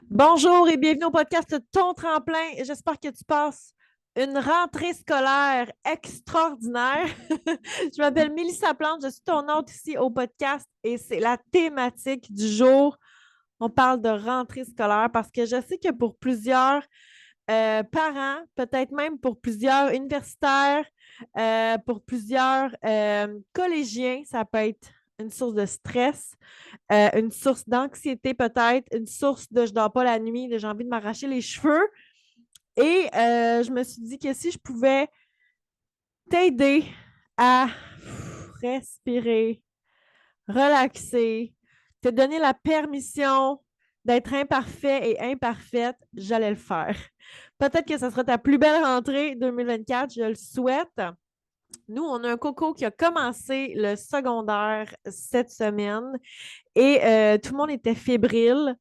Bonjour et bienvenue au podcast Ton Tremplin. J'espère que tu passes une rentrée scolaire extraordinaire. Je m'appelle Mélissa Plante, je suis ton hôte ici au podcast et c'est la thématique du jour. On parle de rentrée scolaire parce que je sais que pour plusieurs parents, peut-être même pour plusieurs universitaires, pour plusieurs collégiens, ça peut être une source de stress, une source d'anxiété peut-être, une source de je dors pas la nuit, de j'ai envie de m'arracher les cheveux. Et je me suis dit que si je pouvais t'aider à respirer, relaxer, te donner la permission d'être imparfait et imparfaite, j'allais le faire. Peut-être que ce sera ta plus belle rentrée 2024, je le souhaite. Nous, on a un coco qui a commencé le secondaire cette semaine et tout le monde était fébrile,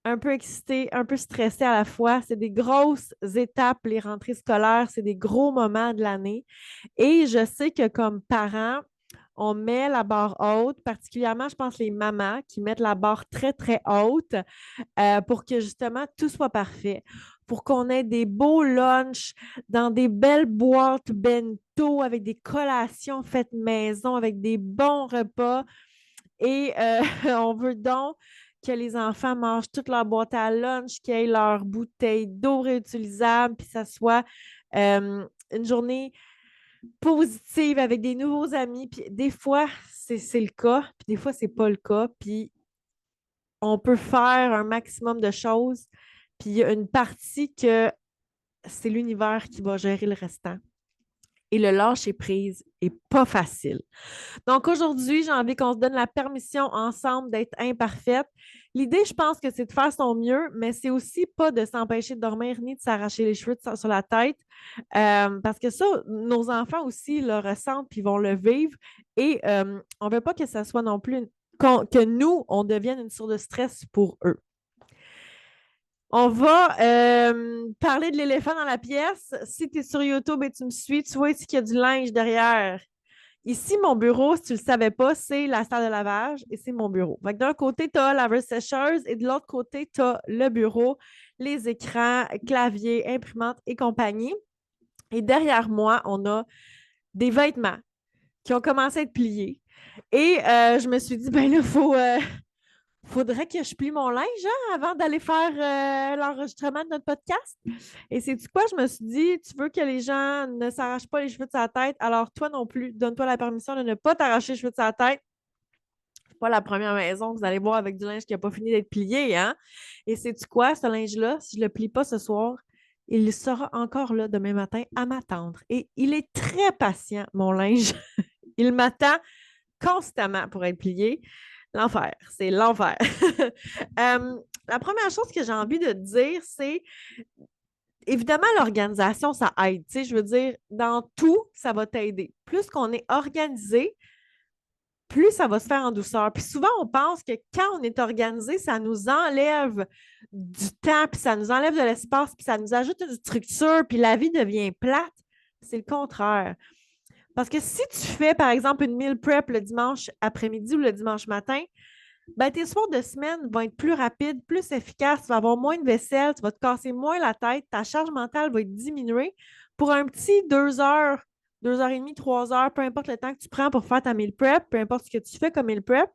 un peu excité, un peu stressé à la fois. C'est des grosses étapes, les rentrées scolaires, c'est des gros moments de l'année. Et je sais que comme parents, on met la barre haute, particulièrement, je pense, les mamans qui mettent la barre très, très haute pour que justement tout soit parfait, pour qu'on ait des beaux lunchs dans des belles boîtes bento avec des collations faites maison, avec des bons repas. Et on veut donc que les enfants mangent toute leur boîte à lunch, qu'ils aient leur bouteille d'eau réutilisable, puis que ça soit une journée positive avec des nouveaux amis. Puis des fois, c'est le cas, puis des fois, c'est pas le cas. Puis on peut faire un maximum de choses, puis il y a une partie que c'est l'univers qui va gérer le restant. Et le lâcher prise est pas facile. Donc aujourd'hui, j'ai envie qu'on se donne la permission ensemble d'être imparfaite. L'idée, je pense que c'est de faire son mieux, mais c'est aussi pas de s'empêcher de dormir ni de s'arracher les cheveux sur la tête. Parce que ça, nos enfants aussi le ressentent puis vont le vivre. Et on ne veut pas que ça soit non plus que nous, on devienne une source de stress pour eux. On va parler de l'éléphant dans la pièce. Si tu es sur YouTube et tu me suis, tu vois ici qu'il y a du linge derrière. Ici, mon bureau, si tu ne le savais pas, c'est la salle de lavage et c'est mon bureau. D'un côté, tu as la laveuse sécheuse et de l'autre côté, tu as le bureau, les écrans, clavier, imprimante et compagnie. Et derrière moi, on a des vêtements qui ont commencé à être pliés. Et je me suis dit, ben là, faudrait que je plie mon linge avant d'aller faire l'enregistrement de notre podcast. Et c'est quoi? Je me suis dit, tu veux que les gens ne s'arrachent pas les cheveux de sa tête, alors toi non plus, donne-toi la permission de ne pas t'arracher les cheveux de sa tête. C'est pas la première maison que vous allez voir avec du linge qui n'a pas fini d'être plié, hein? Et c'est quoi, ce linge-là? Si je ne le plie pas ce soir, il sera encore là demain matin à m'attendre. Et il est très patient, mon linge. Il m'attend constamment pour être plié. L'enfer, c'est l'enfer. La première chose que j'ai envie de te dire, c'est évidemment l'organisation, ça aide. Tu sais, je veux dire, dans tout, ça va t'aider. Plus qu'on est organisé, plus ça va se faire en douceur. Puis souvent, on pense que quand on est organisé, ça nous enlève du temps, puis ça nous enlève de l'espace, puis ça nous ajoute une structure, puis la vie devient plate. C'est le contraire. Parce que si tu fais, par exemple, une meal prep le dimanche après-midi ou le dimanche matin, ben, tes soirs de semaine vont être plus rapides, plus efficaces. Tu vas avoir moins de vaisselle, tu vas te casser moins la tête, ta charge mentale va être diminuée pour un petit 2 heures, 2 heures et demie, 3 heures, peu importe le temps que tu prends pour faire ta meal prep, peu importe ce que tu fais comme meal prep.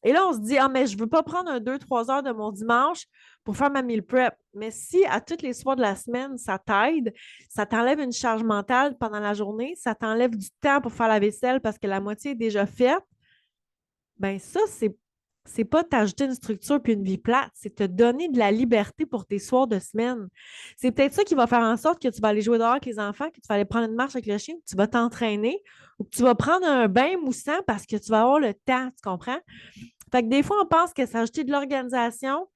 Et là, on se dit, ah, mais je ne veux pas prendre un 2, 3 heures de mon dimanche pour faire ma meal prep. Mais si à tous les soirs de la semaine, ça t'aide, ça t'enlève une charge mentale pendant la journée, ça t'enlève du temps pour faire la vaisselle parce que la moitié est déjà faite, ben ça, c'est pas t'ajouter une structure puis une vie plate, c'est te donner de la liberté pour tes soirs de semaine. C'est peut-être ça qui va faire en sorte que tu vas aller jouer dehors avec les enfants, que tu vas aller prendre une marche avec le chien, que tu vas t'entraîner ou que tu vas prendre un bain moussant parce que tu vas avoir le temps, tu comprends? Fait que des fois, on pense que s'ajouter de l'organisation,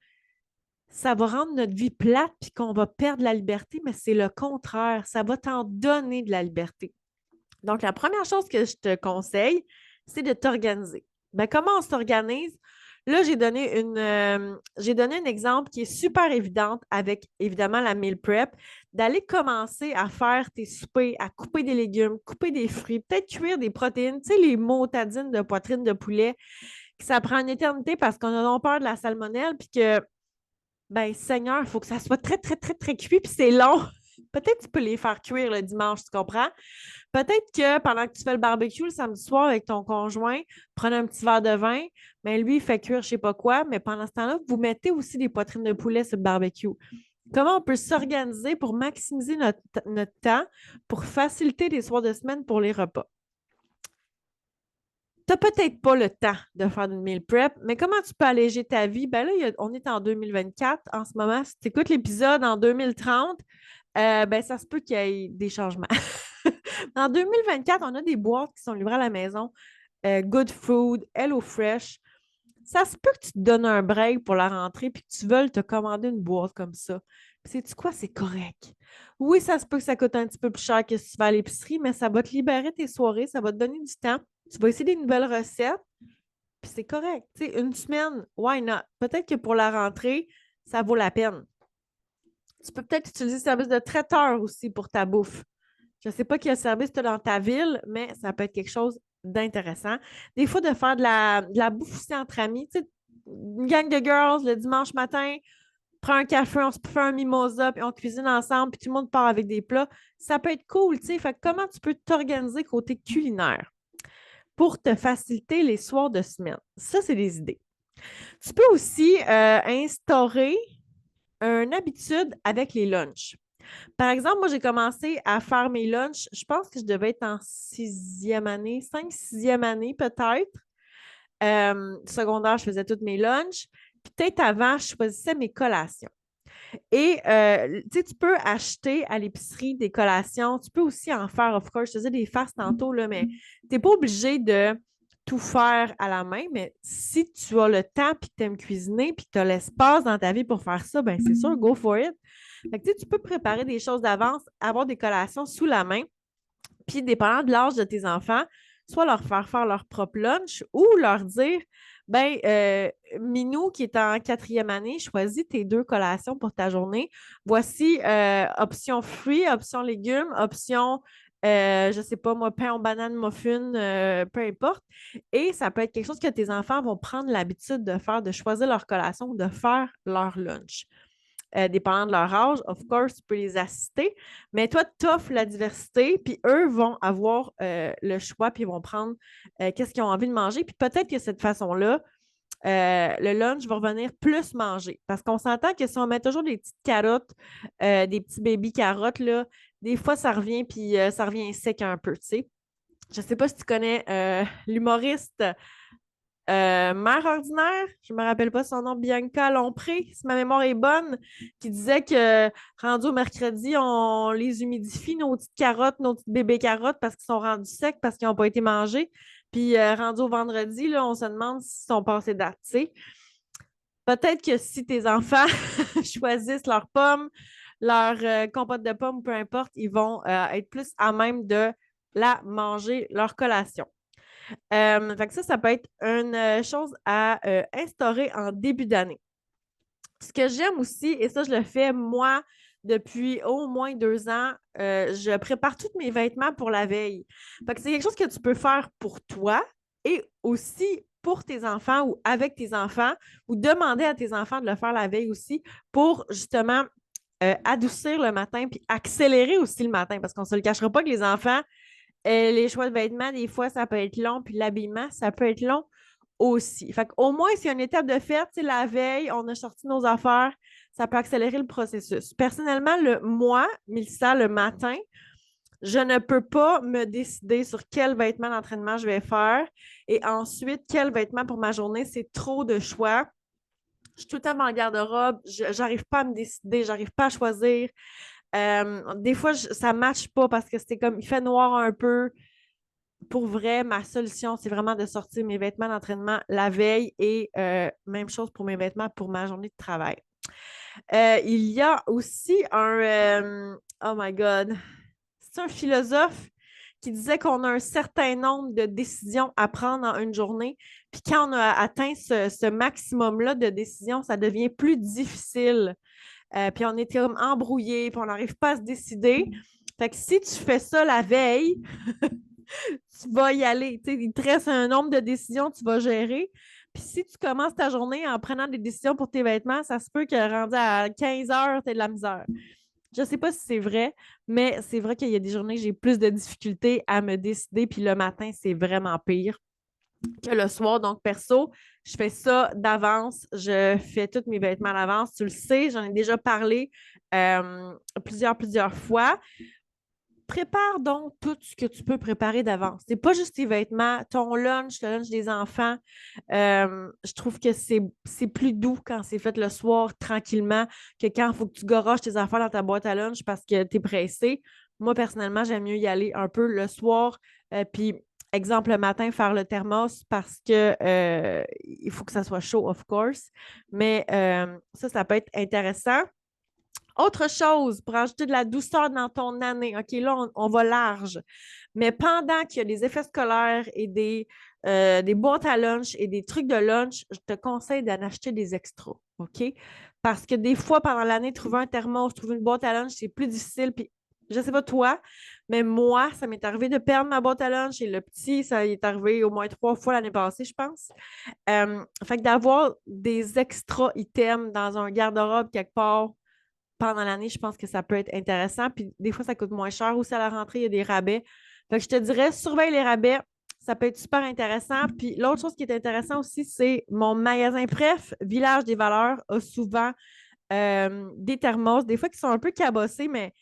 ça va rendre notre vie plate puis qu'on va perdre la liberté, mais c'est le contraire. Ça va t'en donner de la liberté. Donc, la première chose que je te conseille, c'est de t'organiser. Ben, comment on s'organise? Là, j'ai donné un exemple qui est super évident avec, évidemment, la meal prep, d'aller commencer à faire tes soupers, à couper des légumes, couper des fruits, peut-être cuire des protéines, tu sais, les motadines de poitrine de poulet, que ça prend une éternité parce qu'on a peur de la salmonelle, puis que Ben, Seigneur, il faut que ça soit très, très, très, très cuit, puis c'est long. Peut-être que tu peux les faire cuire le dimanche, tu comprends? Peut-être que pendant que tu fais le barbecue le samedi soir avec ton conjoint, prenez un petit verre de vin, mais lui, il fait cuire je sais pas quoi, mais pendant ce temps-là, vous mettez aussi des poitrines de poulet sur le barbecue. Comment on peut s'organiser pour maximiser notre temps, pour faciliter les soirs de semaine pour les repas? Tu n'as peut-être pas le temps de faire une meal prep, mais comment tu peux alléger ta vie? Ben là, on est en 2024 en ce moment. Si tu écoutes l'épisode en 2030, ben ça se peut qu'il y ait des changements. En 2024, on a des boîtes qui sont livrées à la maison. Good Food, HelloFresh. Ça se peut que tu te donnes un break pour la rentrée puis que tu veuilles te commander une boîte comme ça. Puis sais-tu quoi? C'est correct. Oui, ça se peut que ça coûte un petit peu plus cher que si tu vas à l'épicerie, mais ça va te libérer tes soirées, ça va te donner du temps. Tu vas essayer des nouvelles recettes, puis c'est correct. Tu sais, une semaine, why not? Peut-être que pour la rentrée, ça vaut la peine. Tu peux peut-être utiliser le service de traiteur aussi pour ta bouffe. Je ne sais pas quel service tu as dans ta ville, mais ça peut être quelque chose d'intéressant. Des fois, de faire de la bouffe aussi entre amis. Tu sais, une gang de girls le dimanche matin, prend un café, on se fait un mimosa, puis on cuisine ensemble, puis tout le monde part avec des plats. Ça peut être cool, tu sais. Fait que comment tu peux t'organiser côté culinaire pour te faciliter les soirs de semaine? Ça, c'est des idées. Tu peux aussi instaurer une habitude avec les lunchs. Par exemple, moi, j'ai commencé à faire mes lunchs, je pense que je devais être en sixième année, cinq, sixième année peut-être. Secondaire, je faisais tous mes lunchs. Puis peut-être avant, je choisissais mes collations. Et tu sais, tu peux acheter à l'épicerie des collations. Tu peux aussi en faire, of course. Je faisais des farces tantôt, là, mais tu n'es pas obligé de tout faire à la main. Mais si tu as le temps puis que tu aimes cuisiner puis que tu as l'espace dans ta vie pour faire ça, ben c'est sûr, go for it. Fait que, tu sais, tu peux préparer des choses d'avance, avoir des collations sous la main, puis dépendant de l'âge de tes enfants, soit leur faire leur propre lunch ou leur dire ben, Minou, qui est en quatrième année, choisis tes deux collations pour ta journée. Voici option fruits, option légumes, option, je ne sais pas, moi, pain aux bananes, muffin, peu importe. Et ça peut être quelque chose que tes enfants vont prendre l'habitude de faire, de choisir leur collation ou de faire leur lunch. Dépendant de leur âge, of course, tu peux les assister, mais toi, tu offres la diversité, puis eux vont avoir le choix, puis ils vont prendre qu'est-ce qu'ils ont envie de manger. Puis peut-être que cette façon-là, le lunch va revenir plus manger. Parce qu'on s'entend que si on met toujours des petites carottes, des petits baby carottes, là, des fois, ça revient, puis ça revient sec un peu, tu sais. Je ne sais pas si tu connais l'humoriste Mère ordinaire, je ne me rappelle pas son nom, Bianca Lompré, si ma mémoire est bonne, qui disait que rendu au mercredi, on les humidifie, nos petites carottes, nos petites bébés carottes, parce qu'ils sont rendus secs, parce qu'ils n'ont pas été mangés. Puis rendu au vendredi, là, on se demande s'ils sont passés date. Tu sais. Peut-être que si tes enfants choisissent leurs pommes, leur compote de pommes, peu importe, ils vont être plus à même de la manger, leur collation. Fait que ça peut être une chose à instaurer en début d'année. Ce que j'aime aussi, et ça, je le fais moi depuis au moins 2 ans, je prépare tous mes vêtements pour la veille. Fait que c'est quelque chose que tu peux faire pour toi et aussi pour tes enfants ou avec tes enfants ou demander à tes enfants de le faire la veille aussi pour justement adoucir le matin puis accélérer aussi le matin parce qu'on ne se le cachera pas que les enfants, les choix de vêtements, des fois, ça peut être long, puis l'habillement, ça peut être long aussi. Fait qu'au moins, s'il y a une étape de fête, la veille, on a sorti nos affaires, ça peut accélérer le processus. Personnellement, moi, Mélissa, le matin, je ne peux pas me décider sur quel vêtement d'entraînement je vais faire et ensuite quel vêtement pour ma journée. C'est trop de choix. Je suis tout le temps dans le garde-robe, j'arrive pas à me décider, j'arrive pas à choisir. Des fois, ça ne matche pas parce que c'est comme, il fait noir un peu. Pour vrai, ma solution, c'est vraiment de sortir mes vêtements d'entraînement la veille et même chose pour mes vêtements pour ma journée de travail. Il y a aussi oh my God, c'est un philosophe qui disait qu'on a un certain nombre de décisions à prendre en une journée. Puis quand on a atteint ce maximum-là de décisions, ça devient plus difficile. Puis on est comme embrouillé, puis on n'arrive pas à se décider. Fait que si tu fais ça la veille, tu vas y aller. Tu sais, il te reste un nombre de décisions que tu vas gérer. Puis si tu commences ta journée en prenant des décisions pour tes vêtements, ça se peut que rendu à 15 heures, tu aies de la misère. Je ne sais pas si c'est vrai, mais c'est vrai qu'il y a des journées que j'ai plus de difficultés à me décider, puis le matin, c'est vraiment pire que le soir. Donc, perso, je fais ça d'avance. Je fais tous mes vêtements à l'avance. Tu le sais, j'en ai déjà parlé plusieurs fois. Prépare donc tout ce que tu peux préparer d'avance. C'est pas juste tes vêtements, ton lunch, le lunch des enfants. Je trouve que c'est plus doux quand c'est fait le soir tranquillement que quand il faut que tu goroches tes affaires dans ta boîte à lunch parce que tu es pressé. Moi, personnellement, j'aime mieux y aller un peu le soir. Puis, exemple, le matin, faire le thermos parce que il faut que ça soit chaud, of course. Mais ça peut être intéressant. Autre chose pour ajouter de la douceur dans ton année. OK, là, on va large. Mais pendant qu'il y a des effets scolaires et des boîtes à lunch et des trucs de lunch, je te conseille d'en acheter des extras. OK? Parce que des fois, pendant l'année, trouver un thermos, trouver une boîte à lunch, c'est plus difficile. Puis, je ne sais pas toi, mais moi, ça m'est arrivé de perdre ma boîte à lunch et le petit, ça y est arrivé au moins 3 fois l'année passée, je pense. Fait que d'avoir des extra items dans un garde-robe quelque part, pendant l'année, je pense que ça peut être intéressant. Puis des fois, ça coûte moins cher aussi à la rentrée, il y a des rabais. Fait que je te dirais, surveille les rabais. Ça peut être super intéressant. Puis l'autre chose qui est intéressant aussi, c'est mon magasin Bref, Village des Valeurs, a souvent des thermos, des fois qui sont un peu cabossés, mais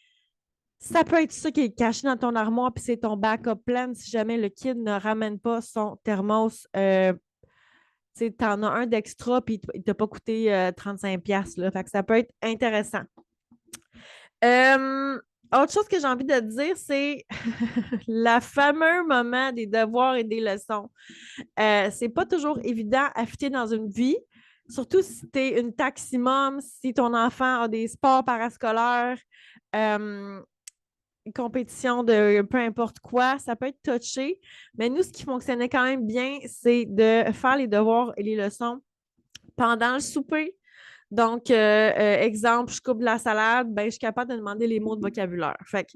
ça peut être ça qui est caché dans ton armoire, puis c'est ton backup plan si jamais le kid ne ramène pas son thermos. Tu en as un d'extra, puis il ne t'a pas coûté 35$. Là. Fait que ça peut être intéressant. Euh, Autre chose que j'ai envie de te dire, c'est le fameux moment des devoirs et des leçons. C'est pas toujours évident à fitter dans une vie, surtout si tu es une taximum, si ton enfant a des sports parascolaires, euh, compétition de peu importe quoi, ça peut être touché. Mais nous, ce qui fonctionnait quand même bien, c'est de faire les devoirs et les leçons pendant le souper. Donc, exemple, je coupe de la salade, ben, je suis capable de demander les mots de vocabulaire. Fait que,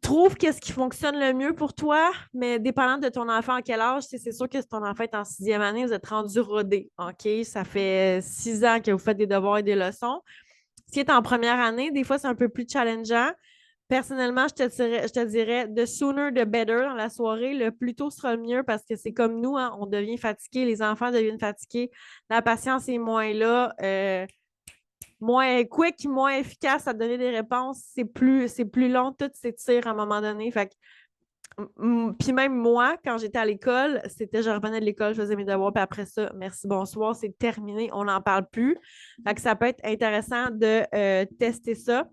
trouve qu'est-ce qui fonctionne le mieux pour toi, mais dépendant de ton enfant à quel âge, c'est sûr que si ton enfant est en 6e année, vous êtes rendu rodé. OK? Ça fait 6 ans que vous faites des devoirs et des leçons. Si est en première année, des fois, c'est un peu plus challengeant. Personnellement, je te dirais the sooner the better dans la soirée. Le plus tôt sera le mieux parce que c'est comme nous, hein, on devient fatigué, les enfants deviennent fatigués, la patience est moins là, moins quick, moins efficace à donner des réponses. C'est plus long, tout s'étire à un moment donné. Fait puis même moi, quand j'étais à l'école, je revenais de l'école, je faisais mes devoirs, puis après ça, merci, bonsoir, c'est terminé, on n'en parle plus. Fait que ça peut être intéressant de tester ça.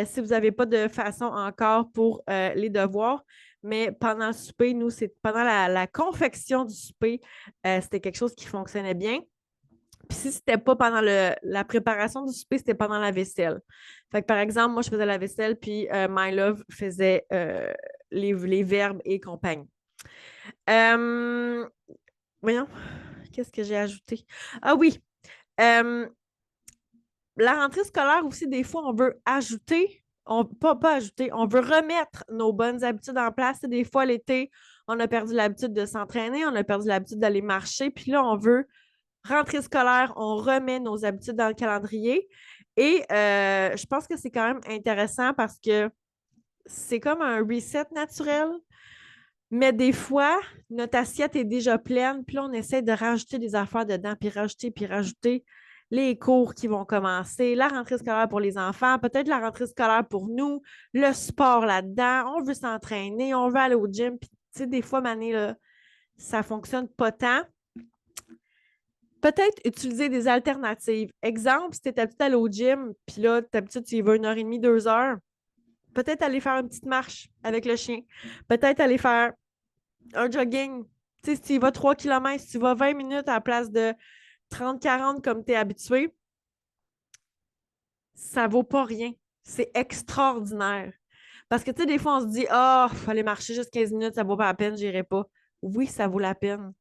Si vous n'avez pas de façon encore pour les devoirs. Mais pendant le souper, nous, c'est pendant la confection du souper, c'était quelque chose qui fonctionnait bien. Puis si c'était pas pendant la préparation du souper, c'était pendant la vaisselle. Fait que par exemple, moi, je faisais la vaisselle, puis My Love faisait les verbes et compagnie. Voyons, qu'est-ce que j'ai ajouté? Ah oui, euh, la rentrée scolaire aussi, des fois, on veut ajouter, pas ajouter, on veut remettre nos bonnes habitudes en place. Des fois, l'été, on a perdu l'habitude de s'entraîner, on a perdu l'habitude d'aller marcher, puis là, on veut rentrée scolaire, on remet nos habitudes dans le calendrier. Et je pense que c'est quand même intéressant parce que c'est comme un reset naturel. Mais des fois, notre assiette est déjà pleine, puis là, on essaie de rajouter des affaires dedans, puis rajouter les cours qui vont commencer, la rentrée scolaire pour les enfants, peut-être la rentrée scolaire pour nous, le sport là-dedans, on veut s'entraîner, on veut aller au gym, puis tu sais, des fois, Mané, là, ça fonctionne pas tant. Peut-être utiliser des alternatives. Exemple, si tu es habitué à aller au gym, puis là, tu es habitué, tu y vas 1h30, 2 heures, peut-être aller faire une petite marche avec le chien. Peut-être aller faire un jogging. Tu sais, si tu y vas 3 km, si tu vas 20 minutes à la place de 30-40 comme tu es habitué, ça vaut pas rien. C'est extraordinaire. Parce que, tu sais, des fois, on se dit, ah, faut aller marcher juste 15 minutes, ça vaut pas la peine, j'irai pas. Oui, ça vaut la peine.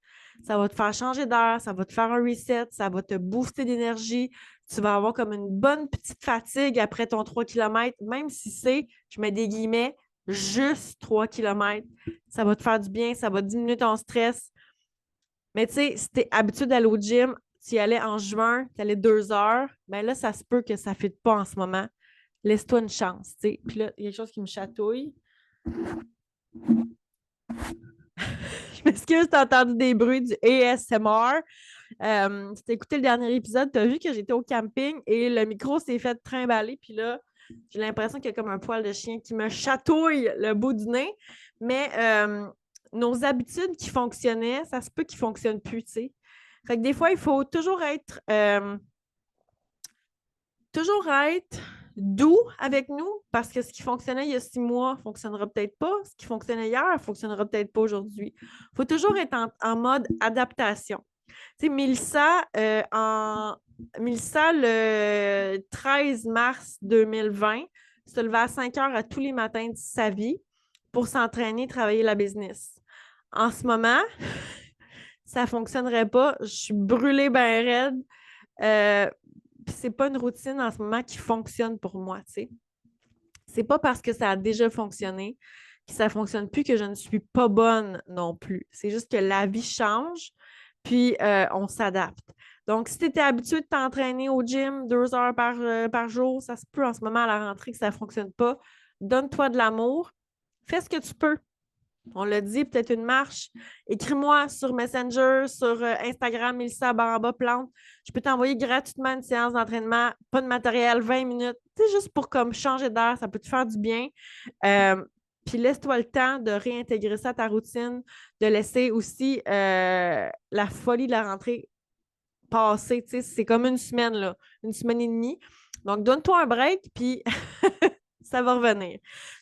Ça va te faire changer d'air, ça va te faire un reset, ça va te booster d'énergie. Tu vas avoir comme une bonne petite fatigue après ton 3 km, même si c'est, je mets des guillemets, juste 3 km. Ça va te faire du bien, ça va diminuer ton stress. Mais tu sais, si tu es habitué d'aller au gym, tu y allais en juin, tu allais 2 heures, bien là, ça se peut que ça ne fitte pas en ce moment. Laisse-toi une chance, tu sais. Puis là, il y a quelque chose qui me chatouille. Je m'excuse, tu as entendu des bruits du ASMR. Si tu as écouté le dernier épisode, tu as vu que j'étais au camping et le micro s'est fait trimballer. Puis là, j'ai l'impression qu'il y a comme un poil de chien qui me chatouille le bout du nez. Mais nos habitudes qui fonctionnaient, ça se peut qu'ils ne fonctionnent plus, tu sais. Fait que des fois, il faut toujours être doux avec nous parce que ce qui fonctionnait il y a 6 mois ne fonctionnera peut-être pas. Ce qui fonctionnait hier ne fonctionnera peut-être pas aujourd'hui. Il faut toujours être en mode adaptation. Tu sais, Mélissa, le 13 mars 2020, se levait à 5 heures à tous les matins de sa vie pour s'entraîner et travailler la business. En ce moment, ça ne fonctionnerait pas. Je suis brûlée bien raide. Puis c'est pas une routine en ce moment qui fonctionne pour moi, tu sais. C'est pas parce que ça a déjà fonctionné que ça fonctionne plus que je ne suis pas bonne non plus. C'est juste que la vie change, puis on s'adapte. Donc, si tu étais habitué de t'entraîner au gym 2 heures par jour, ça se peut en ce moment à la rentrée que ça ne fonctionne pas. Donne-toi de l'amour. Fais ce que tu peux. On l'a dit, peut-être une marche. Écris-moi sur Messenger, sur Instagram, Mélissa Baramba Plante. Je peux t'envoyer gratuitement une séance d'entraînement, pas de matériel, 20 minutes. C'est juste pour comme changer d'air, ça peut te faire du bien. Euh, Puis laisse-toi le temps de réintégrer ça à ta routine, de laisser aussi la folie de la rentrée passer. C'est comme une semaine, là, une semaine et demie. Donc, donne-toi un break, puis ça va revenir.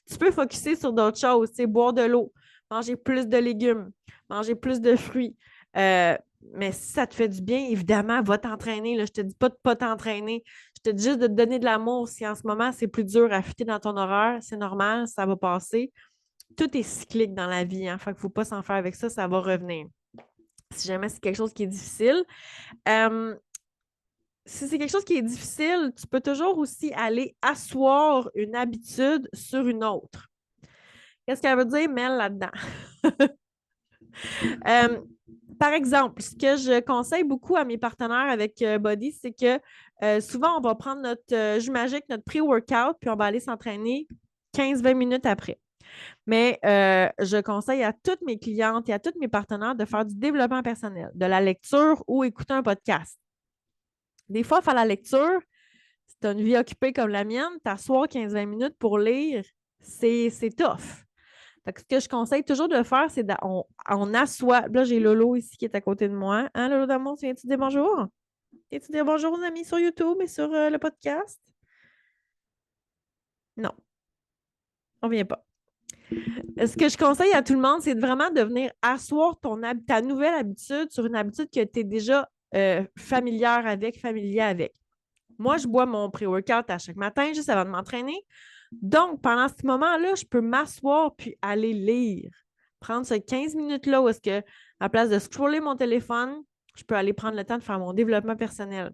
Tu peux focuser sur d'autres choses, boire de l'eau, manger plus de légumes, manger plus de fruits. Mais si ça te fait du bien, évidemment, va t'entraîner. Là. Je te dis pas de ne pas t'entraîner. Je te dis juste de te donner de l'amour. Si en ce moment, c'est plus dur à fitter dans ton horaire, c'est normal, ça va passer. Tout est cyclique dans la vie. Hein? Fait qu'il ne faut pas s'en faire avec ça, ça va revenir. Si jamais c'est quelque chose qui est difficile. Si c'est quelque chose qui est difficile, tu peux toujours aussi aller asseoir une habitude sur une autre. Qu'est-ce qu'elle veut dire, Mel, là-dedans? Euh, Par exemple, ce que je conseille beaucoup à mes partenaires avec Body, c'est que souvent, on va prendre notre jus magique, notre pré-workout, puis on va aller s'entraîner 15-20 minutes après. Mais je conseille à toutes mes clientes et à tous mes partenaires de faire du développement personnel, de la lecture ou écouter un podcast. Des fois, faire la lecture, si tu as une vie occupée comme la mienne, t'asseoir 15-20 minutes pour lire, c'est tough. Fait que ce que je conseille toujours de faire, c'est on assoit. Là, j'ai Lolo ici qui est à côté de moi. Hein, Lolo d'amour, tu viens-tu dire bonjour? Viens-tu dire bonjour aux amis sur YouTube et sur le podcast? Non, on ne vient pas. Ce que je conseille à tout le monde, c'est de vraiment de venir asseoir ta nouvelle habitude sur une habitude que tu es déjà familière avec, familier avec. Moi, je bois mon pré-workout à chaque matin juste avant de m'entraîner. Donc, pendant ce moment-là, je peux m'asseoir puis aller lire. Prendre ces 15 minutes-là où est-ce que, à place de scroller mon téléphone, je peux aller prendre le temps de faire mon développement personnel.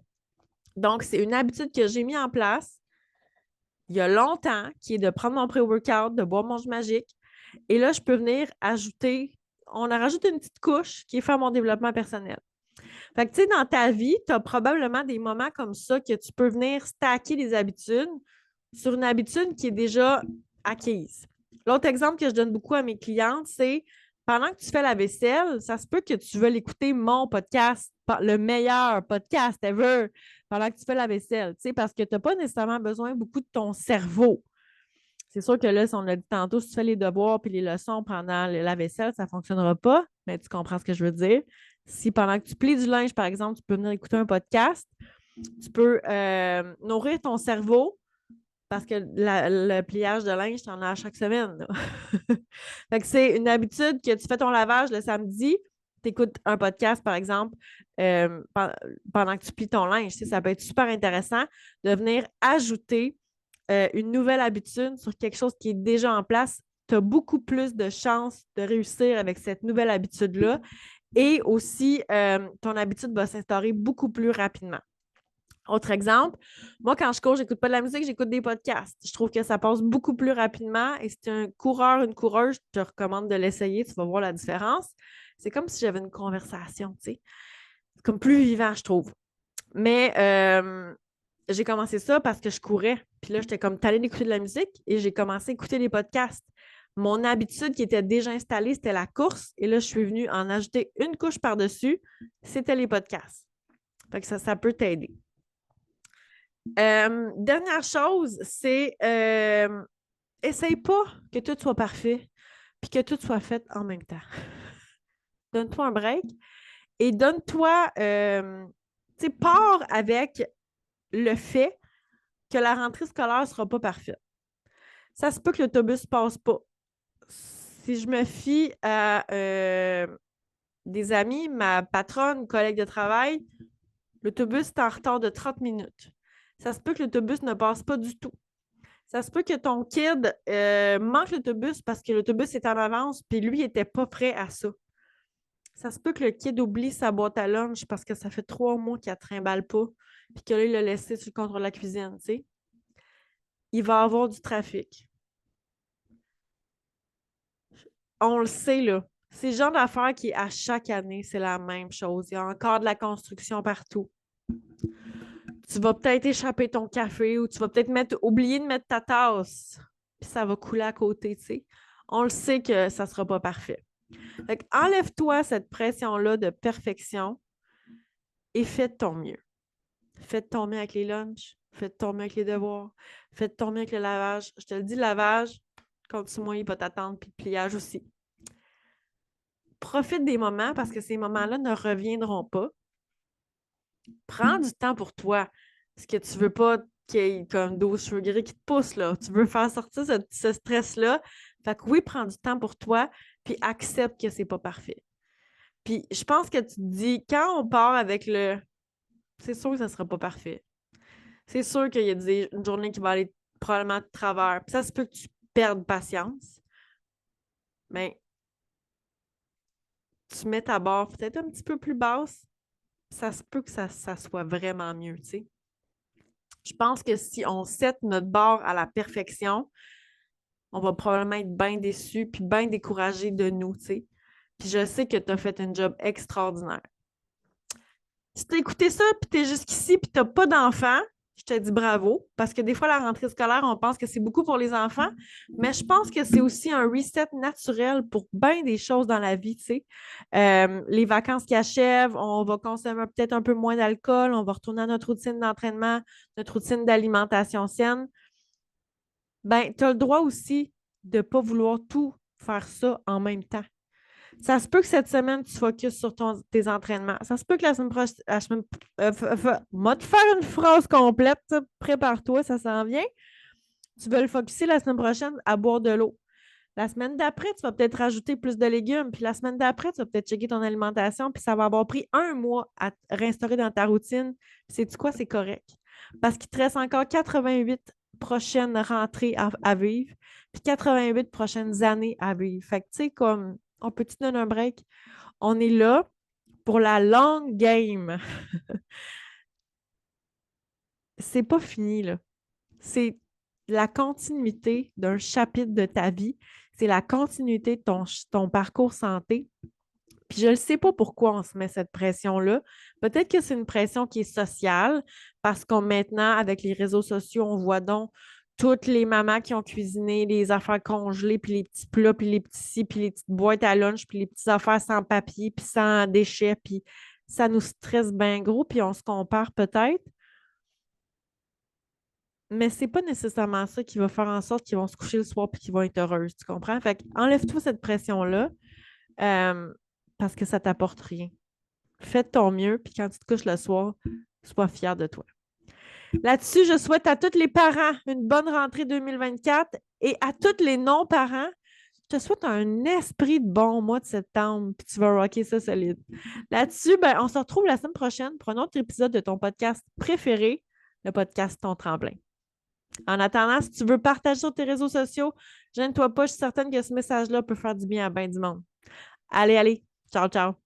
Donc, c'est une habitude que j'ai mis en place il y a longtemps, qui est de prendre mon pré-workout, de boire mon jus magique. Et là, je peux venir on a rajouté une petite couche qui est faire mon développement personnel. Fait que, tu sais, dans ta vie, tu as probablement des moments comme ça que tu peux venir stacker des habitudes sur une habitude qui est déjà acquise. L'autre exemple que je donne beaucoup à mes clientes, c'est pendant que tu fais la vaisselle, ça se peut que tu veuilles écouter mon podcast, le meilleur podcast ever, pendant que tu fais la vaisselle, tu sais, parce que tu n'as pas nécessairement besoin beaucoup de ton cerveau. C'est sûr que là, si on l'a dit tantôt, si tu fais les devoirs et les leçons pendant la vaisselle, ça ne fonctionnera pas, mais tu comprends ce que je veux dire. Si pendant que tu plies du linge, par exemple, tu peux venir écouter un podcast, tu peux nourrir ton cerveau parce que le pliage de linge, tu en as à chaque semaine. Fait que c'est une habitude que tu fais ton lavage le samedi, tu écoutes un podcast, par exemple, pendant que tu plies ton linge. Ça peut être super intéressant de venir ajouter une nouvelle habitude sur quelque chose qui est déjà en place. Tu as beaucoup plus de chances de réussir avec cette nouvelle habitude-là et aussi ton habitude va s'instaurer beaucoup plus rapidement. Autre exemple, moi, quand je cours, j'écoute pas de la musique, j'écoute des podcasts. Je trouve que ça passe beaucoup plus rapidement et si tu es un coureur, une coureuse, je te recommande de l'essayer, tu vas voir la différence. C'est comme si j'avais une conversation, tu sais. C'est comme plus vivant, je trouve. Mais j'ai commencé ça parce que je courais. Puis là, j'étais comme tannée d'écouter de la musique et j'ai commencé à écouter des podcasts. Mon habitude qui était déjà installée, c'était la course. Et là, je suis venue en ajouter une couche par-dessus. C'était les podcasts. Fait que ça peut t'aider. Dernière chose, c'est essaye pas que tout soit parfait puis que tout soit fait en même temps. Donne-toi un break et donne-toi, tu sais, pars avec le fait que la rentrée scolaire ne sera pas parfaite. Ça se peut que l'autobus ne passe pas. Si je me fie à des amis, ma patronne, collègue de travail, l'autobus est en retard de 30 minutes. Ça se peut que l'autobus ne passe pas du tout. Ça se peut que ton kid manque l'autobus parce que l'autobus est en avance puis lui, il n'était pas prêt à ça. Ça se peut que le kid oublie sa boîte à lunch parce que ça fait 3 mois qu'il ne trimballe pas puis que là, il l'a laissé sur le contrôle de la cuisine, tu sais. Il va avoir du trafic. On le sait, là. C'est le genre d'affaire qui, à chaque année, c'est la même chose. Il y a encore de la construction partout. Tu vas peut-être échapper ton café ou tu vas peut-être oublier de mettre ta tasse. Puis ça va couler à côté, tu sais. On le sait que ça ne sera pas parfait. Fait enlève-toi cette pression-là de perfection et fais de ton mieux. Fais de ton mieux avec les lunchs, fais de ton mieux avec les devoirs, fais de ton mieux avec le lavage. Je te le dis, le lavage, continue-moi, il va t'attendre, puis le pliage aussi. Profite des moments parce que ces moments-là ne reviendront pas. Prends du temps pour toi. Parce que tu veux pas qu'il y ait comme 12 cheveux gris qui te poussent, là. Tu veux faire sortir ce stress-là. Fait que oui, prends du temps pour toi, puis accepte que c'est pas parfait. Puis je pense que tu te dis, quand on part avec le c'est sûr que ça sera pas parfait. C'est sûr qu'il y a une journée qui va aller probablement de travers. Puis ça se peut que tu perdes patience. Mais tu mets ta barre peut-être un petit peu plus basse. Ça se peut que ça soit vraiment mieux, tu sais. Je pense que si on set notre barre à la perfection, on va probablement être bien déçu puis bien découragé de nous, tu sais. Puis je sais que tu as fait un job extraordinaire. Si tu as écouté ça puis tu es jusqu'ici puis tu n'as pas d'enfant, je te dis bravo, parce que des fois, la rentrée scolaire, on pense que c'est beaucoup pour les enfants, mais je pense que c'est aussi un reset naturel pour bien des choses dans la vie, tu sais. Les vacances qui achèvent, on va consommer peut-être un peu moins d'alcool, on va retourner à notre routine d'entraînement, notre routine d'alimentation saine. Ben, tu as le droit aussi de ne pas vouloir tout faire ça en même temps. Ça se peut que cette semaine, tu focuses sur tes entraînements. Ça se peut que la semaine prochaine. Moi, te faire une phrase complète, prépare-toi, ça s'en vient. Tu veux le focuser la semaine prochaine à boire de l'eau. La semaine d'après, tu vas peut-être rajouter plus de légumes. Puis la semaine d'après, tu vas peut-être checker ton alimentation. Puis ça va avoir pris 1 mois à réinstaurer dans ta routine. Puis sais-tu quoi? C'est correct. Parce qu'il te reste encore 88 prochaines rentrées à vivre. Puis 88 prochaines années à vivre. Fait que, tu sais, comme, on peut-tu donner un break? On est là pour la long game. C'est pas fini, là. C'est la continuité d'un chapitre de ta vie. C'est la continuité de ton parcours santé. Puis je ne sais pas pourquoi on se met cette pression-là. Peut-être que c'est une pression qui est sociale, parce qu'on maintenant, avec les réseaux sociaux, on voit donc toutes les mamans qui ont cuisiné les affaires congelées, puis les petits plats, puis les petits ci, puis les petites boîtes à lunch, puis les petites affaires sans papier, puis sans déchets, puis ça nous stresse bien gros, puis on se compare peut-être. Mais c'est pas nécessairement ça qui va faire en sorte qu'ils vont se coucher le soir et qu'ils vont être heureuses, tu comprends? Fait enlève-toi cette pression-là euh, parce que ça t'apporte rien. Fais de ton mieux, puis quand tu te couches le soir, sois fier de toi. Là-dessus, je souhaite à tous les parents une bonne rentrée 2024 et à tous les non-parents, je te souhaite un esprit de bon mois de septembre, puis tu vas rocker ça solide. Là-dessus, ben, on se retrouve la semaine prochaine pour un autre épisode de ton podcast préféré, le podcast Ton Tremblin. En attendant, si tu veux partager sur tes réseaux sociaux, gêne-toi pas, je suis certaine que ce message-là peut faire du bien à bien du monde. Allez, allez, ciao, ciao.